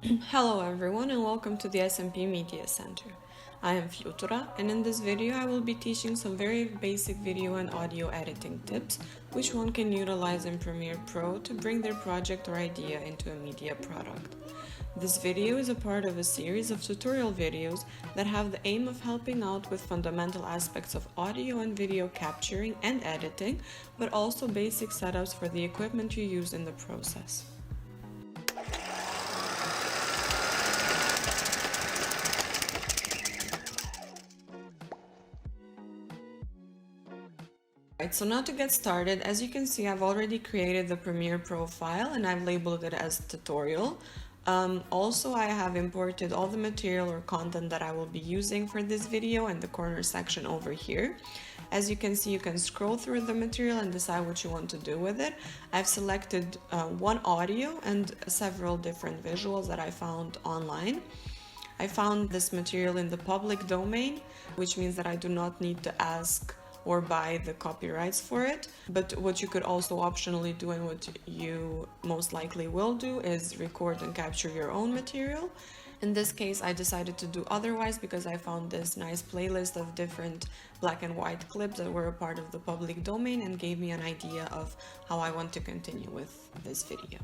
Hello everyone and welcome to the SMP Media Center. I am Flutura, and in this video I will be teaching some very basic video and audio editing tips which one can utilize in Premiere Pro to bring their project or idea into a media product. This video is a part of a series of tutorial videos that have the aim of helping out with fundamental aspects of audio and video capturing and editing, but also basic setups for the equipment you use in the process. Right, so now to get started, as you can see, I've already created the Premiere profile and I've labeled it as tutorial. Also, I have imported all the material or content that I will be using for this video in the corner section over here. As you can see, you can scroll through the material and decide what you want to do with it. I've selected one audio and several different visuals that I found online. I found this material in the public domain, which means that I do not need to ask or buy the copyrights for it. But what you could also optionally do, and what you most likely will do, is record and capture your own material. In this case, I decided to do otherwise because I found this nice playlist of different black and white clips that were a part of the public domain and gave me an idea of how I want to continue with this video.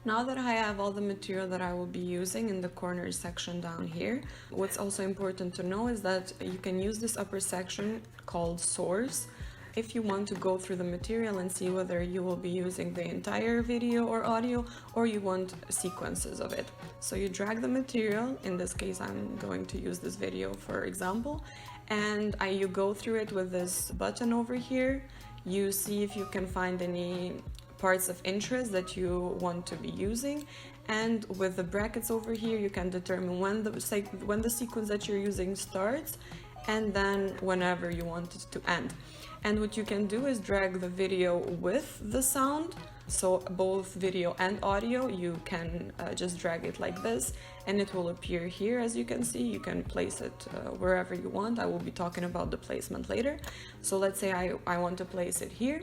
Now that I have all the material that I will be using in the corner section down here, what's also important to know is that you can use this upper section called source if you want to go through the material and see whether you will be using the entire video or audio, or you want sequences of it. So you drag the material, in this case I'm going to use this video for example, and you go through it with this button over here. You see if you can find any parts of interest that you want to be using, and with the brackets over here you can determine when the sequence that you're using starts and then whenever you want it to end. And what you can do is drag the video with the sound, so both video and audio. You can just drag it like this and it will appear here. As you can see, you can place it wherever you want. I will be talking about the placement later. So let's say I want to place it here.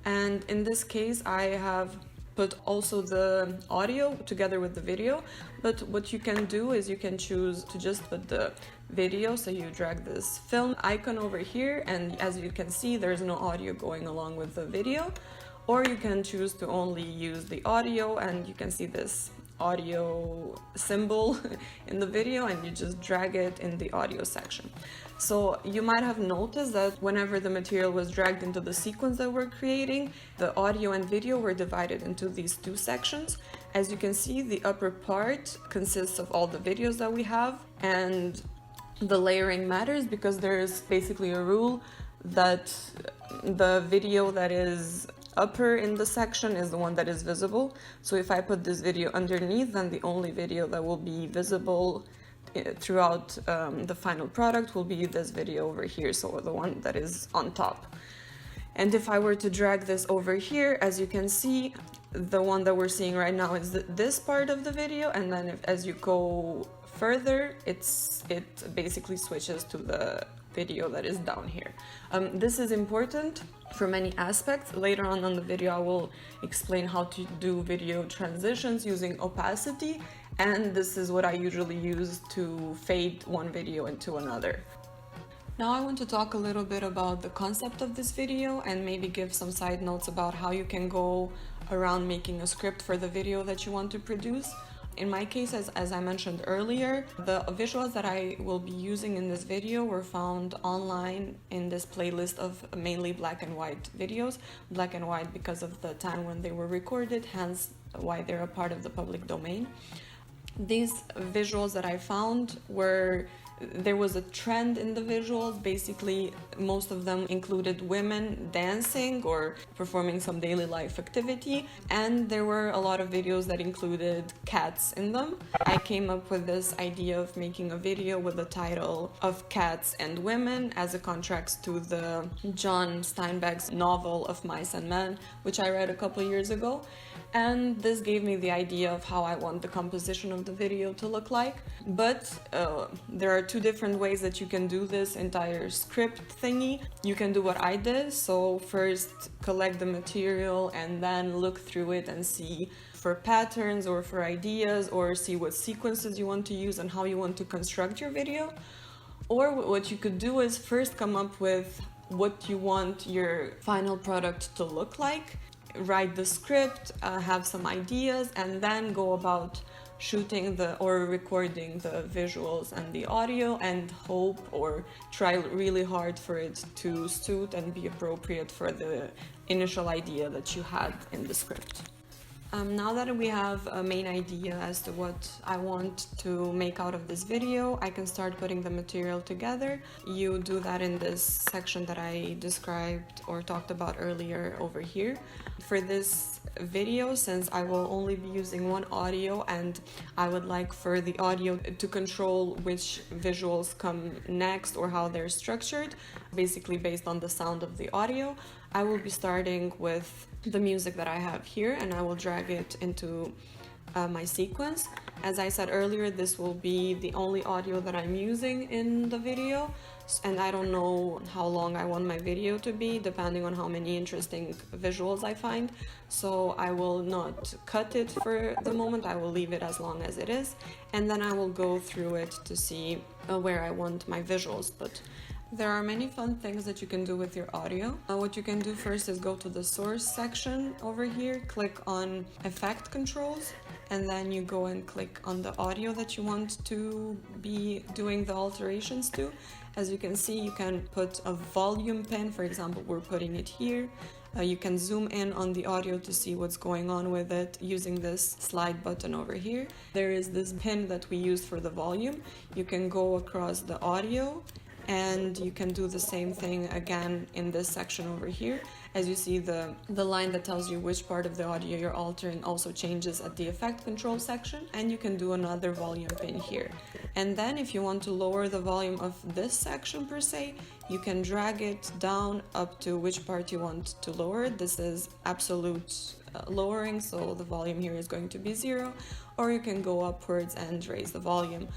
And in this case, I have put also the audio together with the video. But what you can do is you can choose to just put the video. So you drag this film icon over here, and as you can see, there's no audio going along with the video. Or you can choose to only use the audio, and you can see this audio symbol in the video, and you just drag it in the audio section. So you might have noticed that whenever the material was dragged into the sequence that we're creating, the audio and video were divided into these two sections. As you can see, the upper part consists of all the videos that we have, and the layering matters because there's basically a rule that the video that is upper in the section is the one that is visible. So if I put this video underneath, then the only video that will be visible throughout the final product will be this video over here, so the one that is on top. And if I were to drag this over here, as you can see, the one that we're seeing right now is this part of the video, and then as you go further, it basically switches to the video that is down here. This is important for many aspects. Later on the video I will explain how to do video transitions using opacity, and this is what I usually use to fade one video into another. Now I want to talk a little bit about the concept of this video and maybe give some side notes about how you can go around making a script for the video that you want to produce. In my case, as I mentioned earlier, the visuals that I will be using in this video were found online in this playlist of mainly black and white videos. Black and white because of the time when they were recorded, hence why they're a part of the public domain. These visuals that I found there was a trend in the visuals. Basically, most of them included women dancing or performing some daily life activity, and there were a lot of videos that included cats in them. I came up with this idea of making a video with the title of Cats and Women, as a contrast to the John Steinbeck's novel of Mice and Men, which I read a couple years ago. And this gave me the idea of how I want the composition of the video to look like. But there are two different ways that you can do this entire script thingy. You can do what I did, so first collect the material and then look through it and see for patterns or for ideas, or see what sequences you want to use and how you want to construct your video. Or what you could do is first come up with what you want your final product to look like, write the script, have some ideas, and then go about shooting or recording the visuals and the audio, and hope or try really hard for it to suit and be appropriate for the initial idea that you had in the script. Now that we have a main idea as to what I want to make out of this video, I can start putting the material together. You do that in this section that I described or talked about earlier over here. For this video, since I will only be using one audio and I would like for the audio to control which visuals come next or how they're structured, basically based on the sound of the audio, I will be starting with the music that I have here, and I will drag it into my sequence. As I said earlier, this will be the only audio that I'm using in the video, and I don't know how long I want my video to be, depending on how many interesting visuals I find, so I will not cut it for the moment. I will leave it as long as it is, and then I will go through it to see where I want my visuals put. There are many fun things that you can do with your audio. What you can do first is go to the source section over here, click on effect controls, and then you go and click on the audio that you want to be doing the alterations to. As you can see, you can put a volume pin, for example, we're putting it here. You can zoom in on the audio to see what's going on with it using this slide button over here. There is this pin that we use for the volume. You can go across the audio, and you can do the same thing again in this section over here. As you see, the line that tells you which part of the audio you're altering also changes at the effect control section, and you can do another volume pin here. And then if you want to lower the volume of this section per se, you can drag it down up to which part you want to lower. This is absolute lowering, so the volume here is going to be 0, or you can go upwards and raise the volume.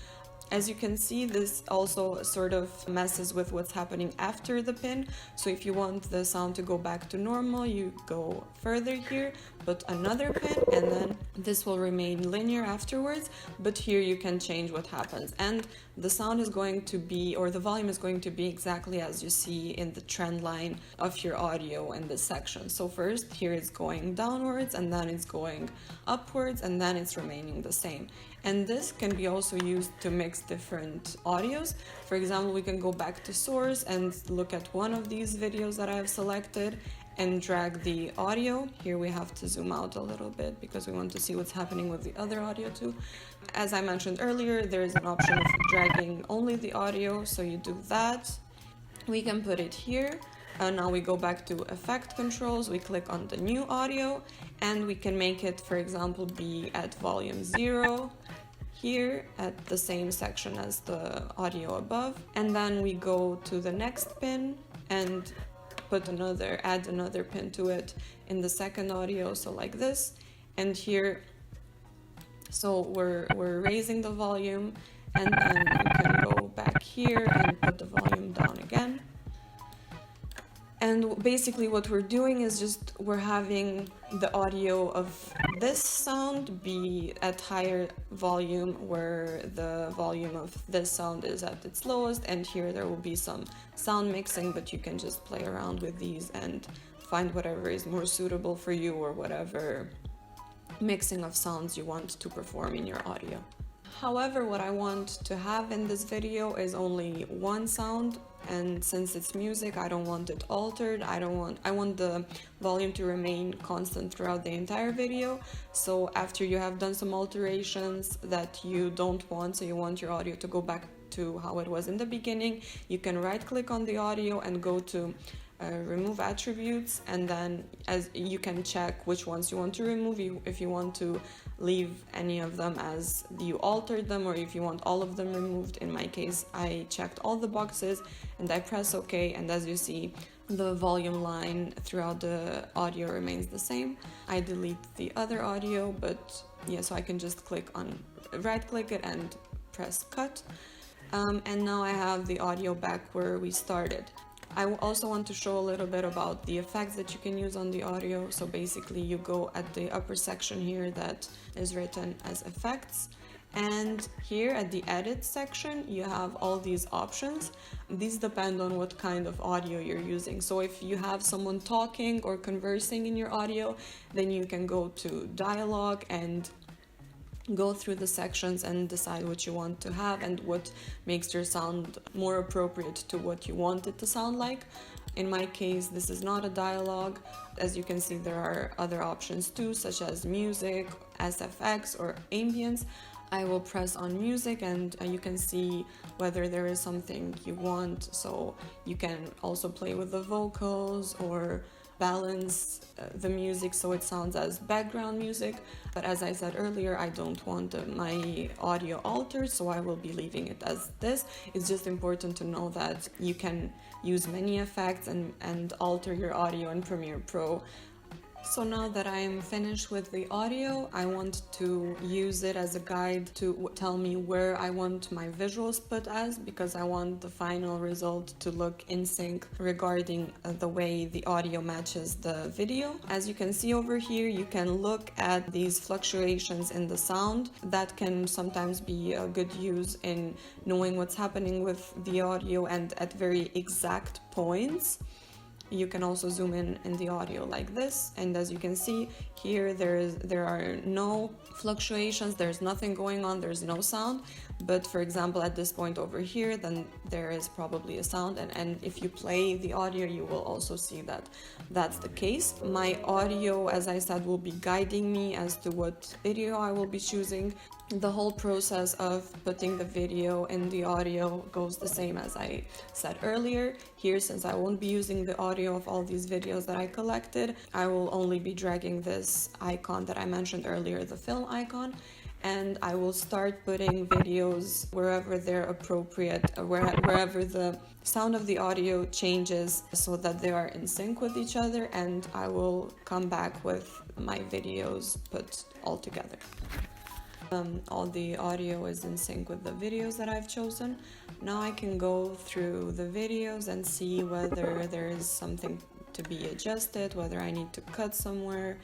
As you can see, this also sort of messes with what's happening after the pin. So if you want the sound to go back to normal, you go further here, put another pin, and then this will remain linear afterwards. But here you can change what happens. And the sound is going to be, or the volume is going to be exactly as you see in the trend line of your audio in this section. So first here it's going downwards, and then it's going upwards, and then it's remaining the same. And this can be also used to mix different audios. For example, we can go back to source and look at one of these videos that I have selected and drag the audio. Here we have to zoom out a little bit because we want to see what's happening with the other audio too. As I mentioned earlier, there is an option of dragging only the audio, so you do that. We can put it here. Now we go back to effect controls, we click on the new audio, and we can make it, for example, be at volume 0 here at the same section as the audio above. And then we go to the next pin and add another pin to it in the second audio, so like this. And here, so we're raising the volume, and then we can go back here and put the volume down again. And basically what we're doing is just we're having the audio of this sound be at higher volume where the volume of this sound is at its lowest, and here there will be some sound mixing, but you can just play around with these and find whatever is more suitable for you or whatever mixing of sounds you want to perform in your audio. However, what I want to have in this video is only one sound, and since it's music, I don't want it altered. I want the volume to remain constant throughout the entire video. So after you have done some alterations that you don't want, so you want your audio to go back to how it was in the beginning, you can right click on the audio and go to remove attributes, and then as you can check which ones you want to remove, if you want to leave any of them as you altered them, or if you want all of them removed. In my case, I checked all the boxes and I press OK, and as you see, the volume line throughout the audio remains the same. I delete the other audio, but yeah, so I can just right click it and press cut. And now I have the audio back where we started. I also want to show a little bit about the effects that you can use on the audio. So basically you go at the upper section here that is written as effects. And here at the edit section, you have all these options. These depend on what kind of audio you're using. So if you have someone talking or conversing in your audio, then you can go to dialogue and go through the sections and decide what you want to have and what makes your sound more appropriate to what you want it to sound like. In my case, this is not a dialogue. As you can see, there are other options too, such as music, SFX, or ambience. I will press on music and you can see whether there is something you want. So you can also play with the vocals or balance the music so it sounds as background music. But as I said earlier, I don't want my audio altered, so I will be leaving it as this. It's just important to know that you can use many effects and alter your audio in Premiere Pro. So now that I'm finished with the audio, I want to use it as a guide to tell me where I want my visuals put as, because I want the final result to look in sync regarding the way the audio matches the video. As you can see over here, you can look at these fluctuations in the sound. That can sometimes be a good use in knowing what's happening with the audio and at very exact points. You can also zoom in the audio like this, and as you can see here, there are no fluctuations, there's nothing going on, there's no sound. But for example, at this point over here, then there is probably a sound, and if you play the audio, you will also see that that's the case. My audio, as I said, will be guiding me as to what video I will be choosing. The whole process of putting the video in the audio goes the same as I said earlier. Here, since I won't be using the audio of all these videos that I collected, I will only be dragging this icon that I mentioned earlier, the film icon, and I will start putting videos wherever they're appropriate, wherever the sound of the audio changes so that they are in sync with each other, and I will come back with my videos put all together. All the audio is in sync with the videos that I've chosen. Now I can go through the videos and see whether there is something to be adjusted, whether I need to cut somewhere,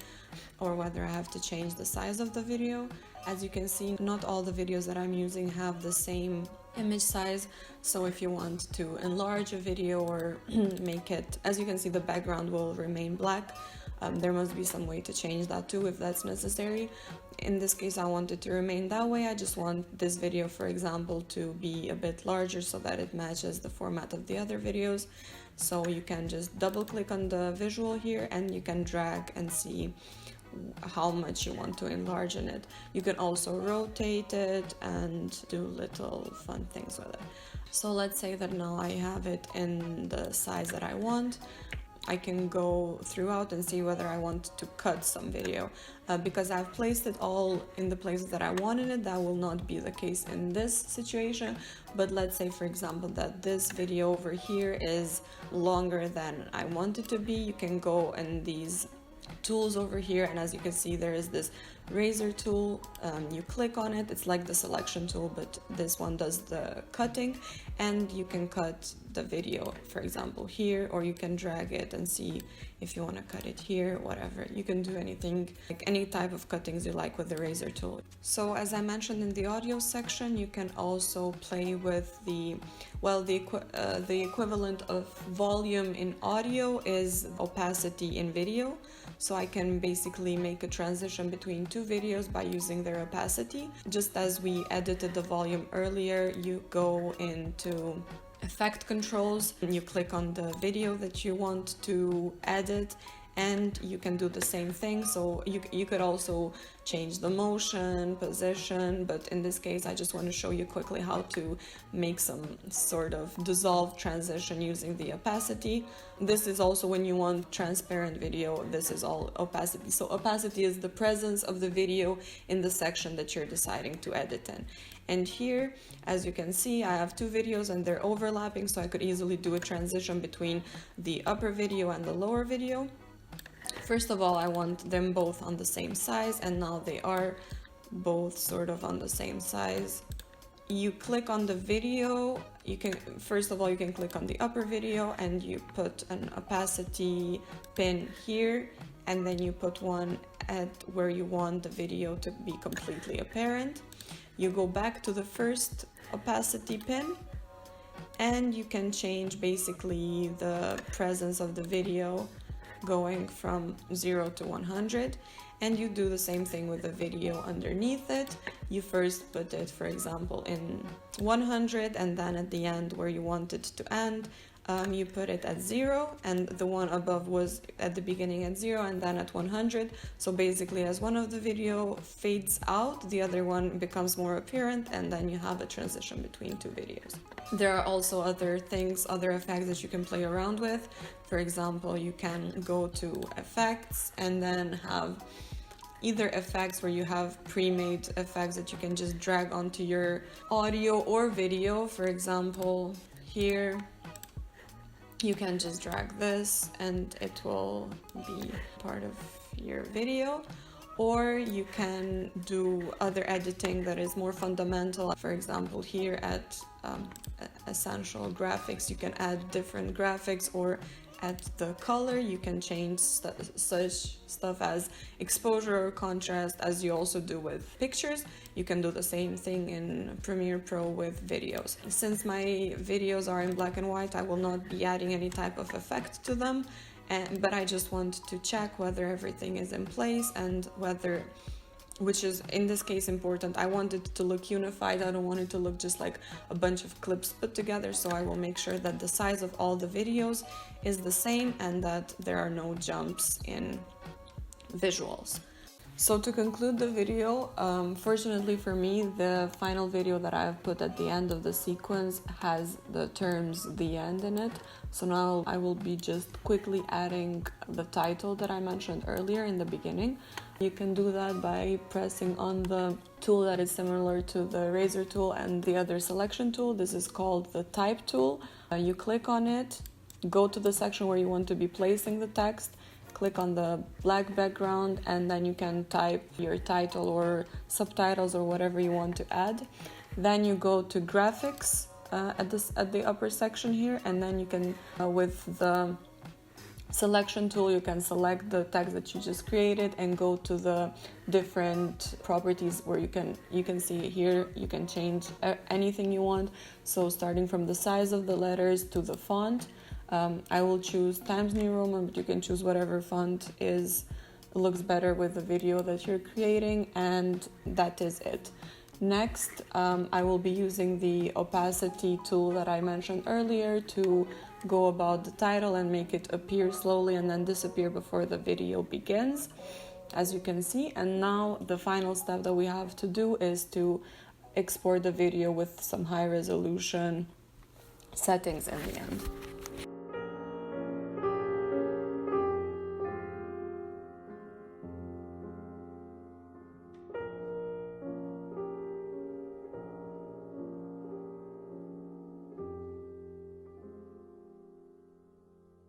or whether I have to change the size of the video. As you can see, not all the videos that I'm using have the same image size, so if you want to enlarge a video or make it, as you can see, the background will remain black. There must be some way to change that too if that's necessary. In this case, I want it to remain that way. I just want this video, for example, to be a bit larger so that it matches the format of the other videos. So you can just double click on the visual here and you can drag and see how much you want to enlarge in it. You can also rotate it and do little fun things with it. So let's say that now I have it in the size that I want. I can go throughout and see whether I want to cut some video. Because I've placed it all in the places that I wanted it, that will not be the case in this situation. But let's say, for example, that this video over here is longer than I want it to be. You can go in these tools over here, and as you can see, there is this razor tool. You click on it, it's like the selection tool, but this one does the cutting, and you can cut the video, for example, here, or you can drag it and see if you want to cut it here, whatever. You can do anything, like any type of cuttings you like with the razor tool. So as I mentioned in the audio section, you can also play with the equivalent of volume in audio is opacity in video. So I can basically make a transition between two videos by using their opacity. Just as we edited the volume earlier, you go into effect controls and you click on the video that you want to edit, and you can do the same thing. So you could also change the motion, position, but in this case I just want to show you quickly how to make some sort of dissolve transition using the opacity. This is also when you want transparent video, this is all opacity. So opacity is the presence of the video in the section that you're deciding to edit in. And here, as you can see, I have two videos and they're overlapping, so I could easily do a transition between the upper video and the lower video. First of all, I want them both on the same size, and now they are both sort of on the same size. you click on the video. You can, first of all, you can click on the upper video and you put an opacity pin here, and then you put one at where you want the video to be completely apparent. You go back to the first opacity pin, and you can change basically the presence of the video going from 0 to 100. And you do the same thing with the video underneath it. You first put it, for example, in 100, and then at the end where you want it to end, you put it at 0, and the one above was at the beginning at 0 and then at 100. So basically, as one of the video fades out, the other one becomes more apparent, and then you have a transition between two videos. There are also other things, other effects that you can play around with. For example, you can go to effects and then have either effects where you have pre-made effects that you can just drag onto your audio or video. For example, here you can just drag this and it will be part of your video. Or you can do other editing that is more fundamental. For example, here at Essential Graphics, you can add different graphics, or at the color, you can change such stuff as exposure or contrast, as you also do with pictures. You can do the same thing in Premiere Pro with videos. Since my videos are in black and white, I will not be adding any type of effect to them. But I just want to check whether everything is in place, and whether, which is in this case important, I want it to look unified. I don't want it to look just like a bunch of clips put together. So I will make sure that the size of all the videos is the same and that there are no jumps in visuals. So to conclude the video, fortunately for me, the final video that I have put at the end of the sequence has the terms "the end" in it. So now I will be just quickly adding the title that I mentioned earlier in the beginning. You can do that by pressing on the tool that is similar to the razor tool and the other selection tool. This is called the type tool. You click on it, go to the section where you want to be placing the text, click on the black background, and then you can type your title or subtitles or whatever you want to add. Then you go to graphics at the upper section here, and then you can with the selection tool you can select the text that you just created and go to the different properties where you can see here you can change anything you want. So starting from the size of the letters to the font. I will choose Times New Roman, but you can choose whatever font looks better with the video that you're creating, and that is it. Next, I will be using the opacity tool that I mentioned earlier to go about the title and make it appear slowly and then disappear before the video begins, as you can see. And now the final step that we have to do is to export the video with some high resolution settings in the end.